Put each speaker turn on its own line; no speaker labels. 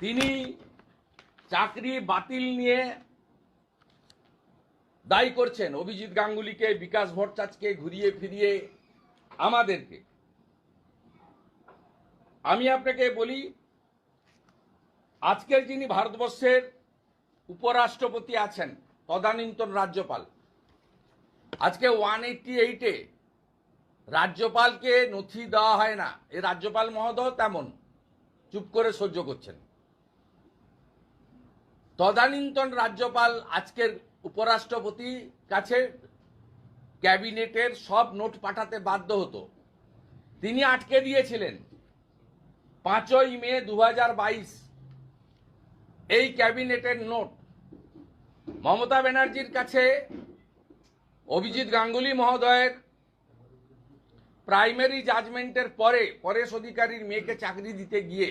তিনি চাকরি বাতিল নিয়ে দায়ী করছেন অভিজিৎ গাঙ্গুলিকে, বিকাশ ভট্টাচার্যকে, ঘুরিয়ে ফিরিয়ে আমাদেরকে। আমি আপনাকে বলি, আজকের যিনি ভারতবর্ষের উপরাষ্ট্রপতি আছেন, তদানীন্তন রাজ্যপাল, আজকে 188-এ রাজ্যপালকে নথি দেওয়া হয় না। এই রাজ্যপাল মহোদয় তেমন চুপ করে সহ্য করছেন। তদানীন্তন রাজ্যপাল আজকের উপরাষ্ট্রপতির কাছে ক্যাবিনেটের সব নোট পাঠাতে বাধ্য হতো। তিনি আটকে দিয়েছিলেন 5ই মে 2022 এই ক্যাবিনেটের নোট মমতা ব্যানার্জির কাছে অভিজিৎ গাঙ্গুলি মহোদয়ের প্রাইমারি জাজমেন্টের পরে পরেশ অধিকারীর মেয়েকে চাকরি দিতে গিয়ে